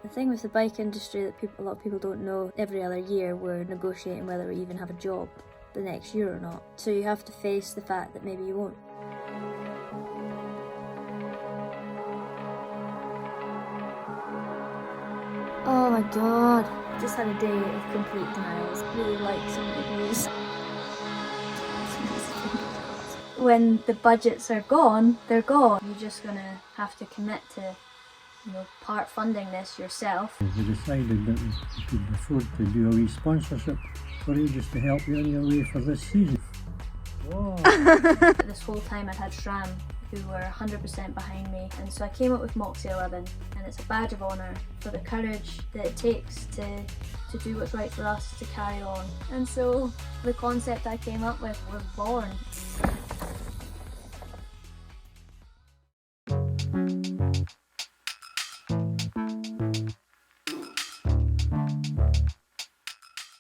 The thing with the bike industry that a lot of people don't know, every other year we're negotiating whether we even have a job the next year or not. So you have to face the fact that maybe you won't. Oh my god, just had a day of complete denials. Really like some good news. When the budgets are gone, they're gone. You're just gonna have to commit to, part funding this yourself. We decided that we could afford to do a wee sponsorship for you just to help you on your way for this season. Whoa. This whole time I'd had SRAM, who were 100% behind me, and so I came up with Moxie 11, and it's a badge of honour for the courage that it takes to do what's right for us, to carry on. And so the concept I came up with was born.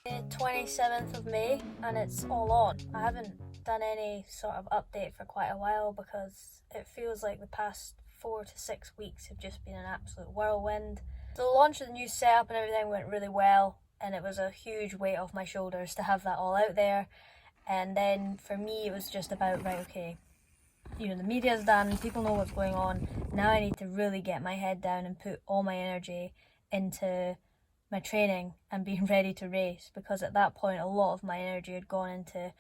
The 27th of May, and it's all on. I haven't done any sort of update for quite a while because it feels like the past 4 to 6 weeks have just been an absolute whirlwind. The launch of the new setup and everything went really well, and it was a huge weight off my shoulders to have that all out there. And then for me it was just about, right, okay, the media's done, people know what's going on, now I need to really get my head down and put all my energy into my training and being ready to race, because at that point a lot of my energy had gone into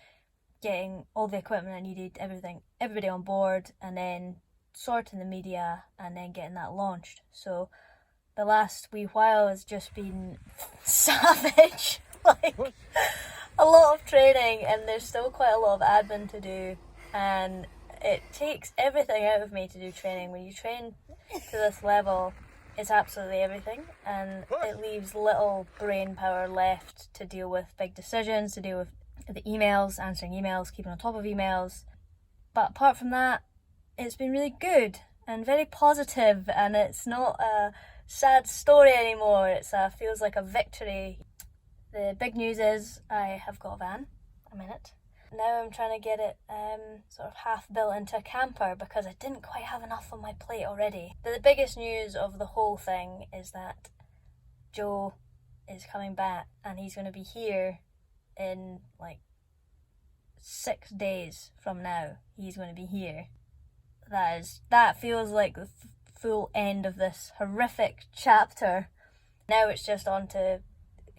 getting all the equipment I needed, everybody on board, and then sorting the media and then getting that launched. So the last wee while has just been savage. Like a lot of training, and there's still quite a lot of admin to do, and it takes everything out of me to do training. When you train to this level, it's absolutely everything, and it leaves little brain power left to deal with big decisions, to deal with the emails, answering emails, keeping on top of emails. But apart from that, it's been really good and very positive, and it's not a sad story anymore. It feels like a victory. The big news is I have got a van. I'm in it. Now I'm trying to get it sort of half built into a camper because I didn't quite have enough on my plate already. But the biggest news of the whole thing is that Joe is coming back, and he's going to be here in like 6 days from now. He's going to be here. That feels like the full end of this horrific chapter. Now it's just on to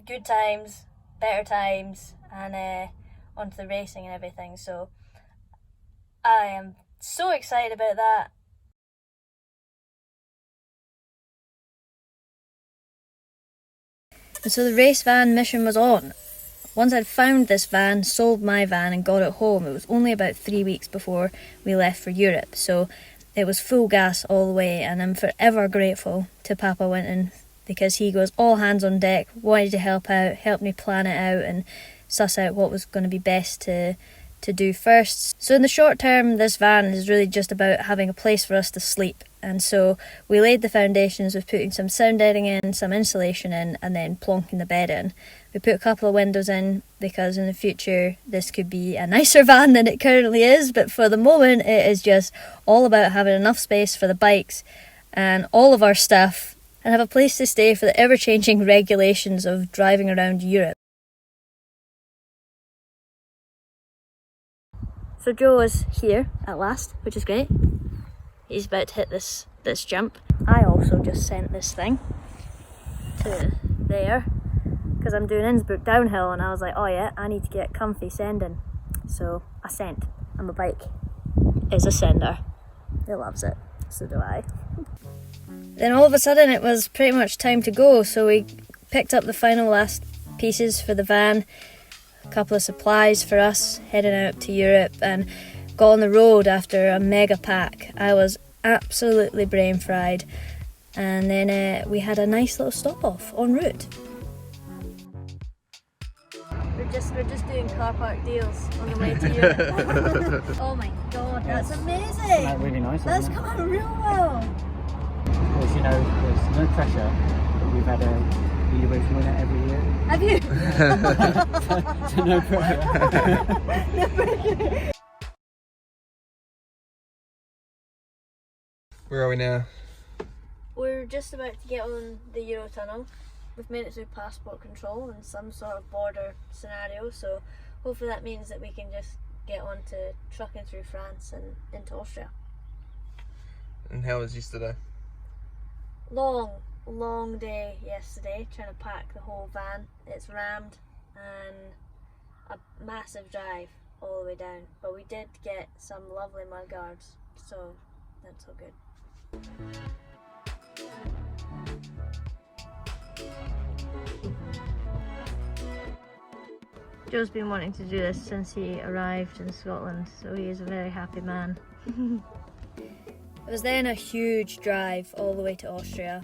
good times, better times, and onto the racing and everything. So I am so excited about that. And so the race van mission was on. Once I'd found this van, sold my van and got it home, it was only about 3 weeks before we left for Europe. So it was full gas all the way, and I'm forever grateful to Papa Winton, because he goes all hands on deck, wanted to help out, helped me plan it out and suss out what was going to be best to do first. So in the short term, this van is really just about having a place for us to sleep. And so we laid the foundations with putting some sound deadening in, some insulation in, and then plonking the bed in. We put a couple of windows in because in the future this could be a nicer van than it currently is, but for the moment it is just all about having enough space for the bikes and all of our stuff, and have a place to stay for the ever-changing regulations of driving around Europe. So Joe is here at last, which is great. He's about to hit this jump. I also just sent this thing to there because I'm doing Innsbruck downhill, and I was like, oh yeah, I need to get comfy sending. So I sent, and my bike is a sender. He loves it, so do I. Then all of a sudden it was pretty much time to go, so we picked up the final last pieces for the van, a couple of supplies for us heading out to Europe, and got on the road after a mega pack. I was absolutely brain fried, and then we had a nice little stop off en route. We're just doing car park deals on the way to Europe. Oh my god, that's amazing! Isn't that really nice? That's come out real well. Of course, there's no pressure, but we've had a European winner every year. Have you? So no pressure. No pressure. Where are we now? We're we're just about to get on the Eurotunnel. We've made it through passport control and some sort of border scenario, so hopefully that means that we can just get on to trucking through France and into Austria. And how was yesterday? Long day yesterday, trying to pack the whole van. It's rammed and a massive drive all the way down, but we did get some lovely mudguards, so that's all good. Joe's been wanting to do this since he arrived in Scotland, so he is a very happy man. It was then a huge drive all the way to Austria,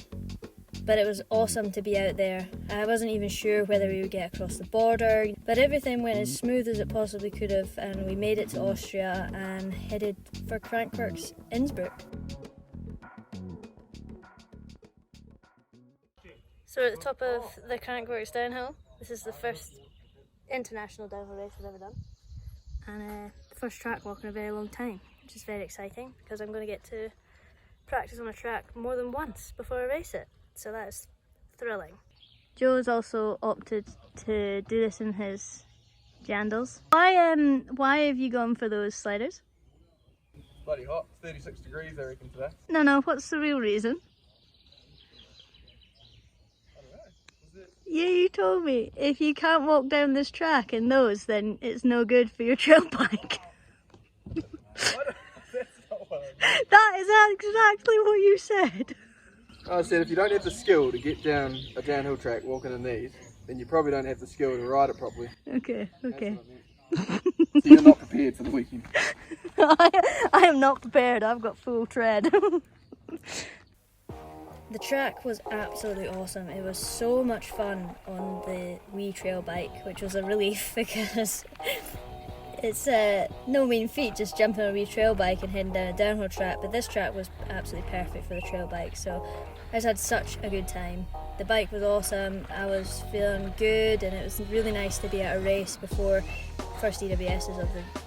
but it was awesome to be out there. I wasn't even sure whether we would get across the border, but everything went as smooth as it possibly could have, and we made it to Austria and headed for Crankworks Innsbruck. So we're at the top of the Crankworks downhill. This is the first international downhill race I've ever done, and the first track walk in a very long time, which is very exciting because I'm going to get to practice on a track more than once before I race it, so that is thrilling. Joe's also opted to do this in his jandals. Why have you gone for those sliders? Bloody hot, 36 degrees I reckon today. No, what's the real reason? I don't know, was it? Yeah, you told me. If you can't walk down this track in those, then it's no good for your trail bike. What? That's not what I meant. That is exactly what you said. I said if you don't have the skill to get down a downhill track walking in these, then you probably don't have the skill to ride it properly. Okay. That's what I meant. So you're not prepared for the weekend. I am not prepared. I've got full tread. The track was absolutely awesome. It was so much fun on the wee trail bike, which was a relief because it's no mean feat just jumping on a wee trail bike and heading down a downhill track, but this track was absolutely perfect for the trail bike, so I just had such a good time. The bike was awesome, I was feeling good, and it was really nice to be at a race before first EWSs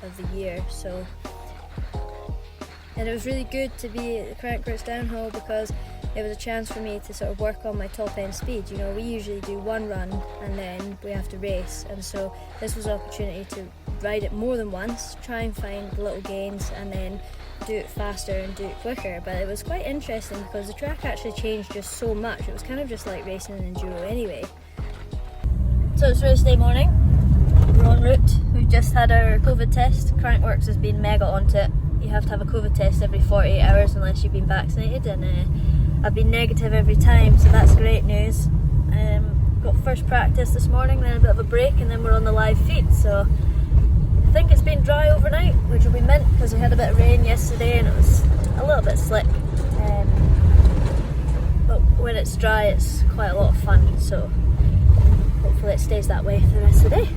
of the year. So, and it was really good to be at the Crankworks downhill because it was a chance for me to sort of work on my top end speed. You know, we usually do one run and then we have to race, and so this was an opportunity to ride it more than once, try and find little gains and then do it faster and do it quicker. But it was quite interesting because the track actually changed just so much. It was kind of just like racing an enduro anyway. So it's race day morning, we're en route. We've just had our COVID test. Crankworks has been mega onto it. You have to have a COVID test every 48 hours unless you've been vaccinated, and I've been negative every time, so that's great news. Got first practice this morning, then a bit of a break, and then we're on the live feed. So I think it's been dry overnight, which will be mint because we had a bit of rain yesterday and it was a little bit slick. But when it's dry, it's quite a lot of fun, so hopefully it stays that way for the rest of the day.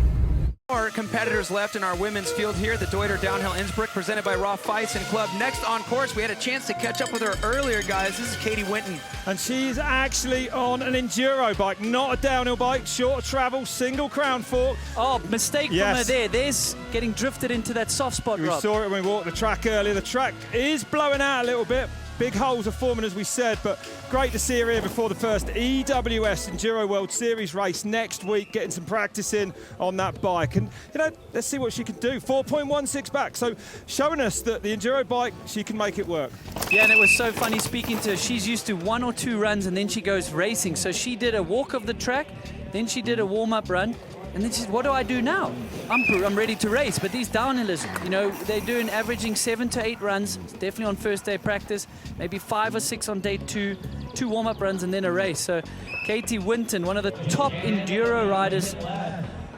More competitors left in our women's field here at the Deuter Downhill Innsbruck, presented by Raw Fights and Club. Next on course, we had a chance to catch up with her earlier, guys. This is Katy Winton. And she's actually on an enduro bike, not a downhill bike, short travel, single crown fork. Oh, mistake from Yes. her there. There's getting drifted into that soft spot, We Rob. saw it when we walked the track earlier. The track is blowing out a little bit. Big holes are forming, as we said, but great to see her here before the first EWS Enduro World Series race next week, getting some practice in on that bike. And, you know, let's see what she can do. 4.16 back, so showing us that the enduro bike, she can make it work. Yeah, and it was so funny speaking to her. She's used to 1 or 2 runs and then she goes racing. So she did a walk of the track, then she did a warm-up run, and then she said, what do I do now? I'm ready to race. But these downhillers, you know, they're doing averaging 7 to 8 runs, definitely on first day practice, maybe 5 or 6 on day 2, 2 warm-up runs and then a race. So Katy Winton, one of the top enduro riders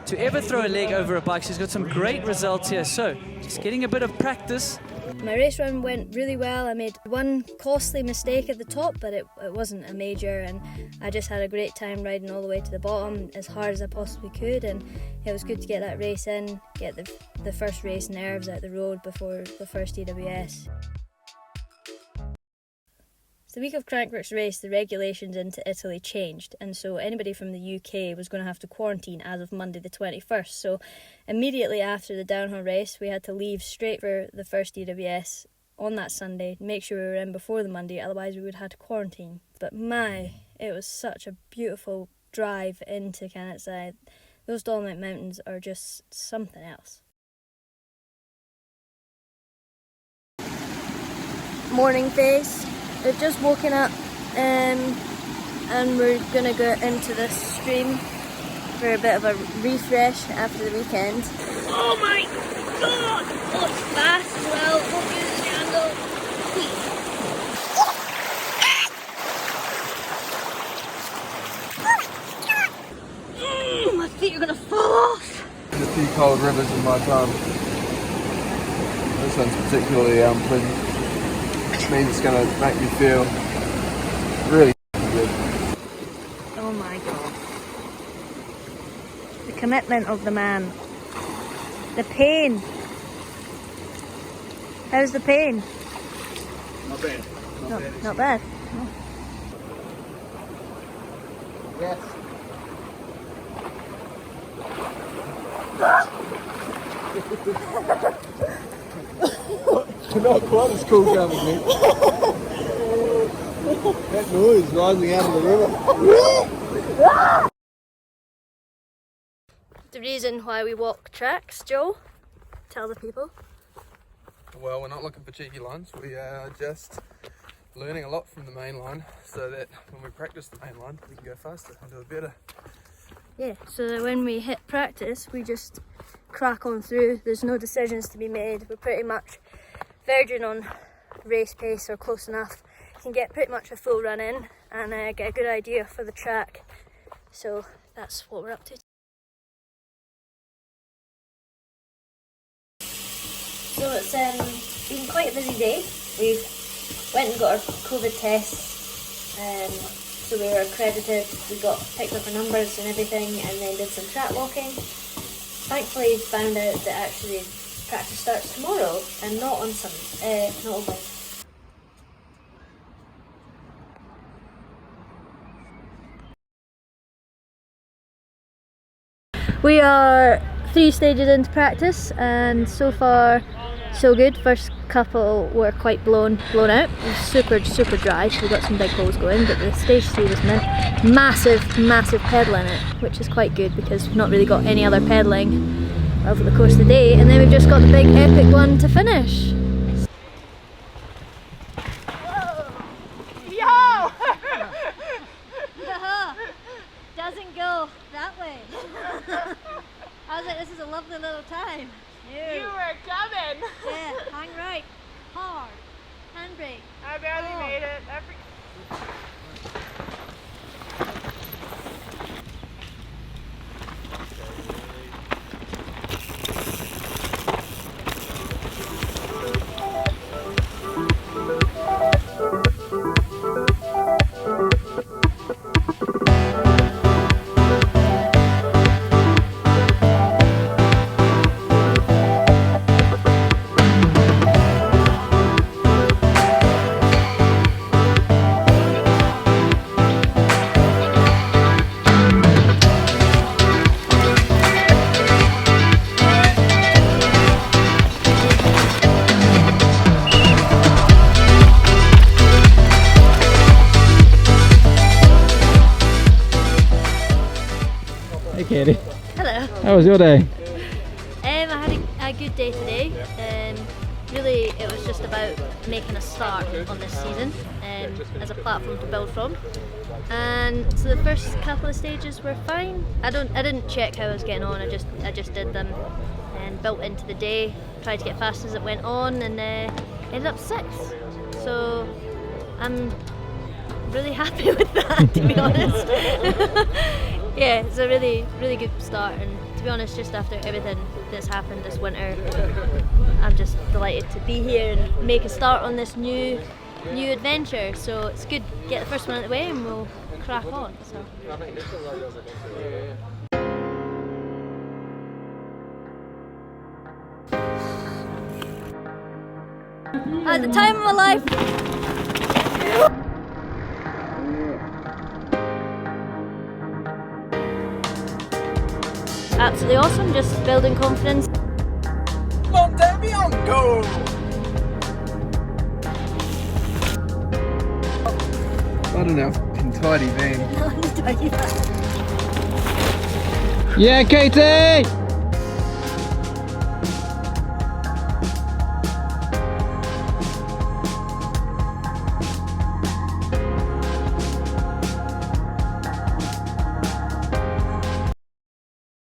to ever throw a leg over a bike. She's got some great results here. So just getting a bit of practice. My race run went really well. I made one costly mistake at the top, but it wasn't a major, and I just had a great time riding all the way to the bottom as hard as I possibly could, and it was good to get that race in, get the first race nerves out the road before the first EWS. The week of Crankworks race, the regulations into Italy changed, and so anybody from the UK was going to have to quarantine as of Monday the 21st. So immediately after the downhill race, we had to leave straight for the first EWS on that Sunday, make sure we were in before the Monday, otherwise we would have had to quarantine. But it was such a beautiful drive into Katy. Those Dolomite Mountains are just something else. Morning phase. We've just woken up and we're gonna go into this stream for a bit of a refresh after the weekend. Oh my god! Oh, it's fast as well. Won't use the handle. My feet are gonna fall off. A few cold rivers in my time. This one's particularly pleasant, which means it's going to make me feel really good. Oh my god. The commitment of the man. The pain. How's the pain? Not bad. Not bad. No. Yes. Not quite as cool coming, mate. That noise rising out of the river. The reason why we walk tracks, Joe? Tell the people. Well, we're not looking for cheeky lines. We are just learning a lot from the main line so that when we practice the main line, we can go faster and do it better. Yeah, so that when we hit practice, we just crack on through. There's no decisions to be made. We're pretty much verging on race pace or close enough. You can get pretty much a full run in and get a good idea for the track. So that's what we're up to. So it's been quite a busy day. We went and got our COVID tests, so we were accredited. We picked up our numbers and everything, and then did some track walking. Thankfully, found out that actually practice starts tomorrow and not on Sunday, not on Wednesday. We are 3 stages into practice, and so far so good. First couple were quite blown out. It was super dry, so we got some big holes going, but the stage 3 was massive pedal in it, which is quite good because we've not really got any other pedaling over the course of the day, and then we've just got the big epic one to finish. Yo! Doesn't go that way. I was like, this is a lovely little time. You were coming! Yeah, hang right, hard, handbrake. I barely made it. Hey Katy, Hello. how was your day? I had a good day today. Really, it was just about making a start on this season as a platform to build from. And so the first couple of stages were fine. I didn't check how I was getting on. I just did them and built into the day. Tried to get fast as it went on, and ended up 6th. So I'm really happy with that, to be honest. Yeah, it's a really good start, and to be honest, just after everything that's happened this winter, I'm just delighted to be here and make a start on this new adventure. So it's good. Get the first one out of the way, and we'll crack on. So. At the time of my life. Absolutely awesome, just building confidence. Monte Bianco! Not enough in tidy van. Not in the tiny van. Yeah, Katy!